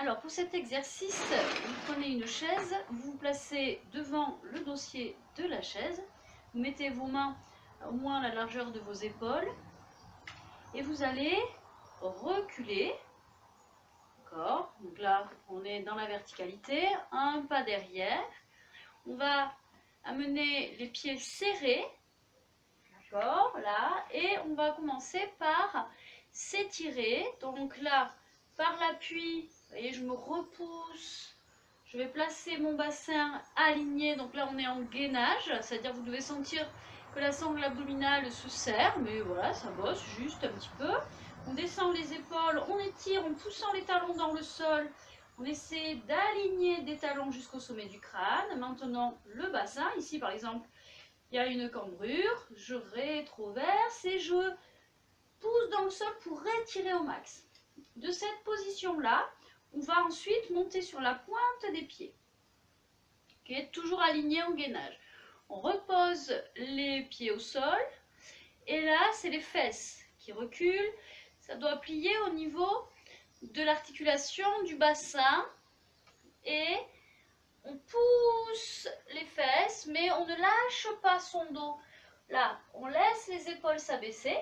Alors pour cet exercice, vous prenez une chaise, vous vous placez devant le dossier de la chaise, vous mettez vos mains au moins à la largeur de vos épaules et vous allez reculer. D'accord? Donc là, on est dans la verticalité, un pas derrière. On va amener les pieds serrés. D'accord? Là, et on va commencer par s'étirer. Donc là, par l'appui, vous voyez, je me repousse. Je vais placer mon bassin aligné. Donc là, on est en gainage, c'est-à-dire que vous devez sentir que la sangle abdominale se serre, mais voilà, ça bosse juste un petit peu. On descend les épaules, on étire en poussant les talons dans le sol. On essaie d'aligner des talons jusqu'au sommet du crâne. Maintenant, le bassin, ici par exemple, il y a une cambrure, je rétroverse et je pousse dans le sol pour étirer au max. De cette position-là, on va ensuite monter sur la pointe des pieds. Okay, toujours aligné en gainage. On repose les pieds au sol et là, c'est les fesses qui reculent. Ça doit plier au niveau de l'articulation du bassin et on pousse les fesses, mais on ne lâche pas son dos. Là, on laisse les épaules s'abaisser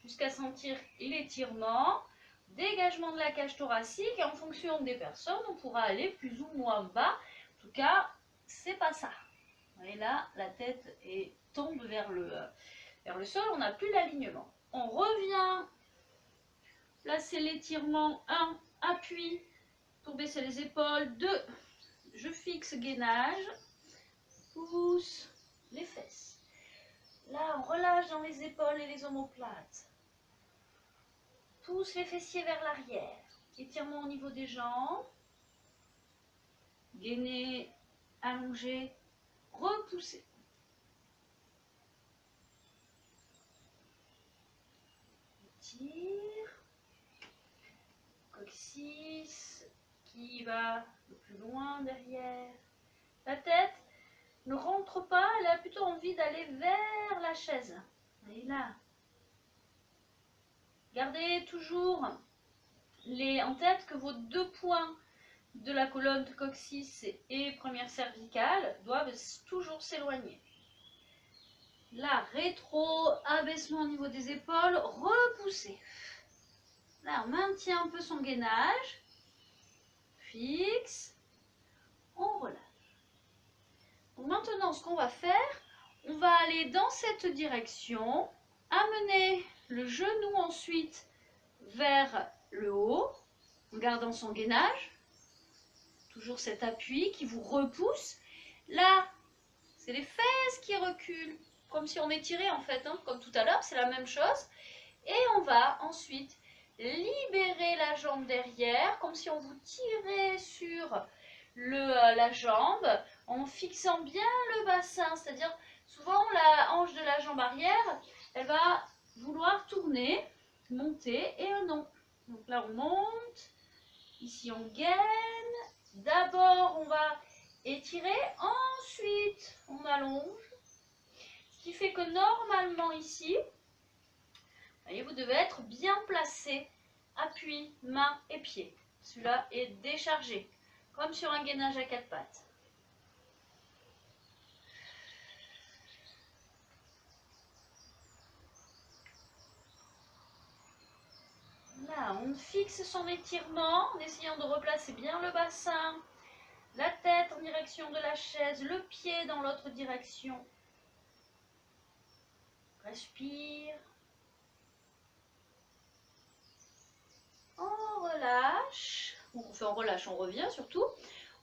jusqu'à sentir l'étirement, dégagement de la cage thoracique et en fonction des personnes, on pourra aller plus ou moins bas. En tout cas, c'est pas ça. Et là, la tête tombe vers le sol, on n'a plus l'alignement. On revient placer l'étirement 1, appui pour baisser les épaules, 2, je fixe gainage, pousse les fesses. Là, on relâche dans les épaules et les omoplates. Pousse les fessiers vers l'arrière. Étirement au niveau des jambes. Gainer, allonger, repousser. Étire. Coccyx qui va le plus loin derrière. La tête ne rentre pas, elle a plutôt envie d'aller vers la chaise. Et là. Gardez toujours en tête que vos 2 points de la colonne de coccyx et première cervicale doivent toujours s'éloigner. Là, rétro, abaissement au niveau des épaules, repoussez. Là, on maintient un peu son gainage. Fixe. On relâche. Donc maintenant, ce qu'on va faire, on va aller dans cette direction, amener le genou ensuite vers le haut, en gardant son gainage. Toujours cet appui qui vous repousse. Là, c'est les fesses qui reculent, comme si on étirait en fait, hein, comme tout à l'heure, c'est la même chose. Et on va ensuite libérer la jambe derrière, comme si on vous tirait sur la jambe, en fixant bien le bassin. C'est-à-dire, souvent, la hanche de la jambe arrière, elle va vouloir tourner, monter, et non. Donc là, on monte. Ici, on gaine. D'abord, on va étirer. Ensuite, on allonge. Ce qui fait que normalement, ici, voyez, vous devez être bien placé. Appui, main et pied. Celui-là est déchargé, comme sur un gainage à 4 pattes. Là, on fixe son étirement en essayant de replacer bien le bassin, la tête en direction de la chaise, le pied dans l'autre direction. Respire. On relâche. On relâche, on revient surtout.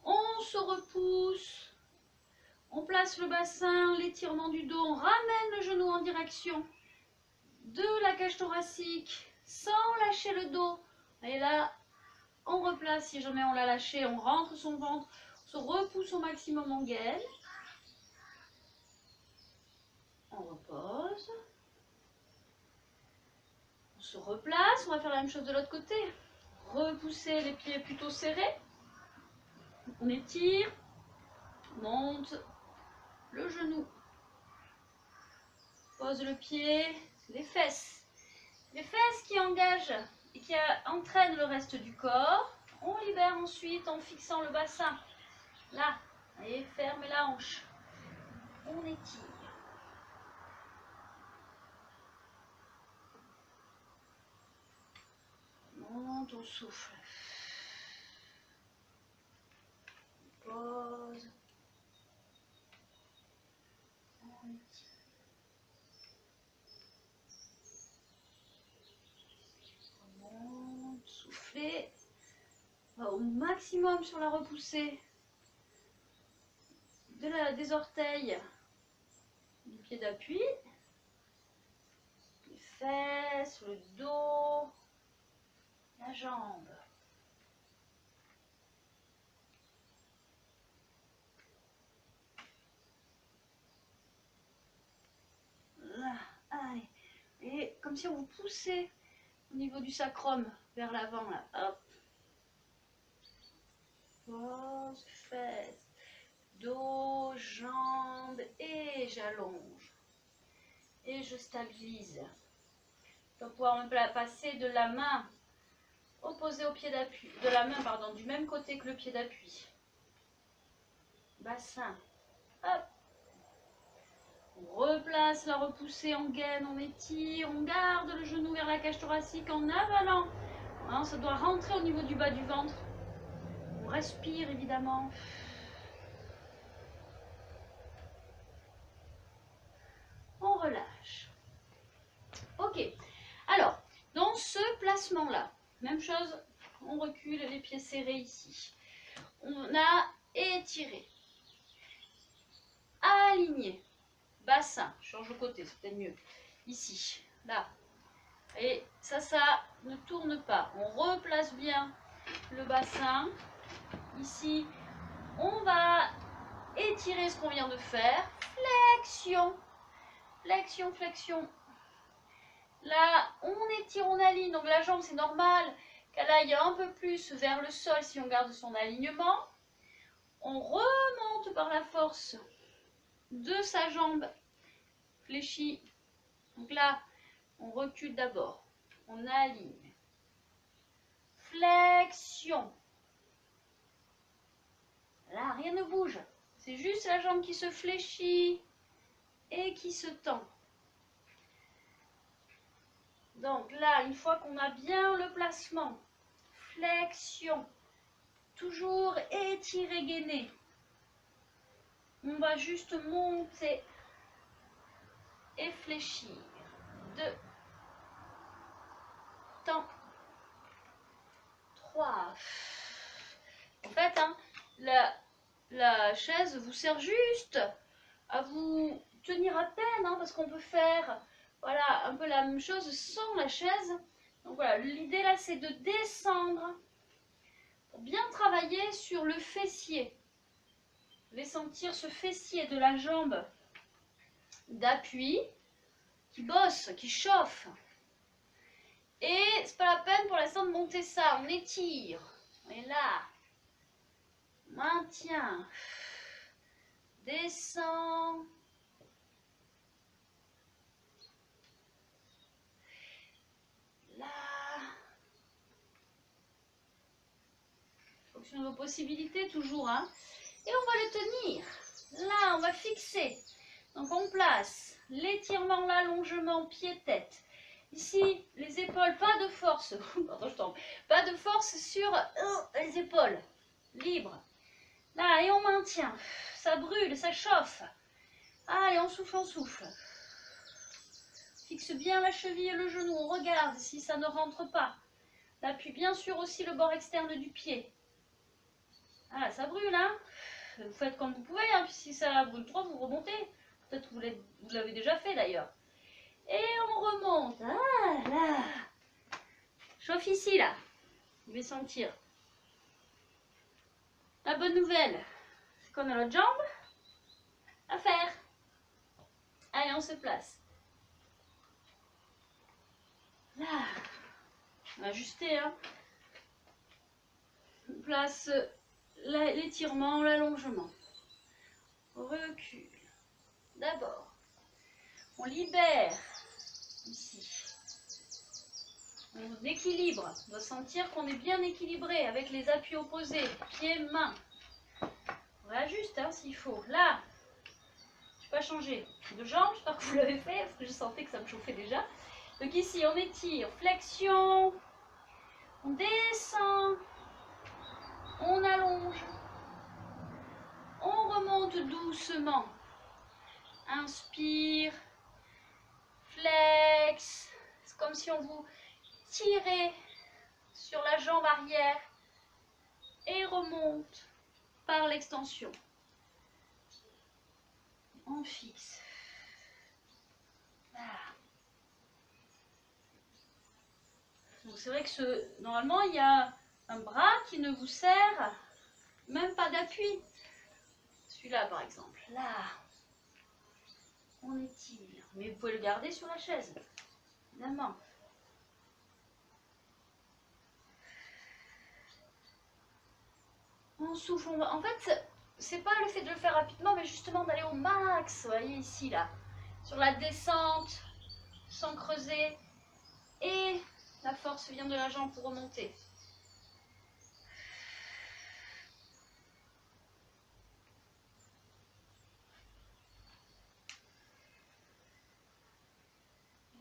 On se repousse. On place le bassin, l'étirement du dos. On ramène le genou en direction de la cage thoracique sans lâcher le dos. Et là, on replace. Si jamais on l'a lâché, on rentre son ventre. On se repousse au maximum en gaine. On repose. On se replace. On va faire la même chose de l'autre côté. Repousser les pieds plutôt serrés. On étire. Monte le genou. Pose le pied. Les fesses. Les fesses qui engagent et qui entraîne le reste du corps. On libère ensuite en fixant le bassin. Là, et ferme la hanche. On étire. Monte, on souffle. Pause. On étire. On monte, soufflez. On va au maximum sur la repoussée des orteils du pied d'appui. Les fesses, le dos, la jambe. Là, allez. Et comme si on vous poussait au niveau du sacrum vers l'avant, là. Hop. Pose, fesses, dos, jambes et j'allonge. Et je stabilise. Je vais pouvoir me passer de la main opposée au pied d'appui, de la main, pardon, du même côté que le pied d'appui. Bassin. Hop. On replace la repoussée en gaine, on étire, on garde le genou vers la cage thoracique en avalant. Hein, ça doit rentrer au niveau du bas du ventre. On respire évidemment. On relâche. Ok. Alors, dans ce placement-là, même chose, on recule les pieds serrés ici. On a étiré. Aligné. Bassin. Change de côté, c'est peut-être mieux. Ici, là. Et ça ne tourne pas. On replace bien le bassin. Ici, on va étirer ce qu'on vient de faire. Flexion. Flexion, flexion. Là, on étire, on aligne. Donc la jambe, c'est normal qu'elle aille un peu plus vers le sol si on garde son alignement. On remonte par la force de sa jambe fléchie. Donc là, on recule d'abord. On aligne. Flexion. Là, rien ne bouge. C'est juste la jambe qui se fléchit et qui se tend. Donc là, une fois qu'on a bien le placement, flexion, toujours étirer, gainer. On va juste monter et fléchir. 2, temps, 3. En fait, hein, la chaise vous sert juste à vous tenir à peine, hein, parce qu'on peut faire voilà, un peu la même chose sans la chaise. Donc voilà, l'idée là, c'est de descendre pour bien travailler sur le fessier. Vous allez sentir ce fessier de la jambe d'appui qui bosse, qui chauffe. Et c'est pas la peine pour l'instant de monter ça, on étire. Et là, maintien, descend. Là, fonction de vos possibilités toujours, hein. Et on va le tenir. Là, on va fixer. Donc on place l'étirement, l'allongement, pied-tête. Ici, les épaules, pas de force. Pardon, je tombe. Pas de force sur les épaules. Libre. Là, et on maintient. Ça brûle, ça chauffe. Allez, on souffle, on souffle. Fixe bien la cheville et le genou. On regarde si ça ne rentre pas. L'appui, bien sûr, aussi le bord externe du pied. Ah, ça brûle, hein. Vous faites comme vous pouvez, hein. Puis si ça brûle trop, vous remontez. Peut-être que vous l'avez déjà fait, d'ailleurs. Et on remonte. Ah, là. Chauffe ici, là. Vous pouvez sentir. La bonne nouvelle, c'est qu'on a l'autre jambe à faire. Allez, on se place. Là. On va ajuster, hein. On place l'étirement, l'allongement. Recule. D'abord, on libère ici. On équilibre. On doit sentir qu'on est bien équilibré avec les appuis opposés. Pieds, mains. On réajuste hein, s'il faut. Là, je n'ai pas changé de jambe. J'espère que vous l'avez fait parce que je sentais que ça me chauffait déjà. Donc ici, on étire. Flexion. On descend. On allonge. On remonte doucement. Inspire. Flex. C'est comme si on vous tirait sur la jambe arrière et remonte par l'extension. On fixe. Voilà. Donc c'est vrai que normalement il y a un bras qui ne vous sert même pas d'appui. Celui-là par exemple. Là. On étire. Mais vous pouvez le garder sur la chaise. Évidemment. On souffle. En fait, c'est pas le fait de le faire rapidement, mais justement d'aller au max. Vous voyez ici, là. Sur la descente, sans creuser. Et la force vient de la jambe pour remonter.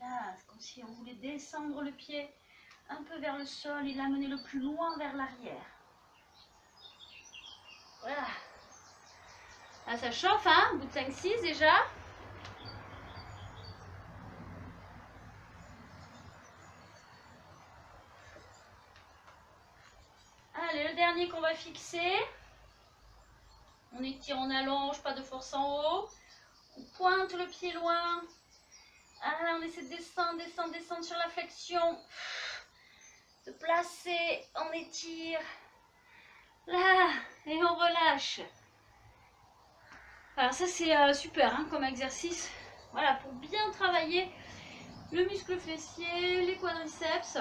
Là, c'est comme si on voulait descendre le pied un peu vers le sol et l'amener le plus loin vers l'arrière. Voilà. Là, ça chauffe, hein, au bout de 5-6 déjà. Allez, le dernier qu'on va fixer. On étire, on allonge, pas de force en haut. On pointe le pied loin. Ah, on essaie de descendre, descendre, descendre sur la flexion. De placer, on étire. Là, et on relâche. Alors ça c'est super hein, comme exercice. Voilà, pour bien travailler le muscle fessier, les quadriceps.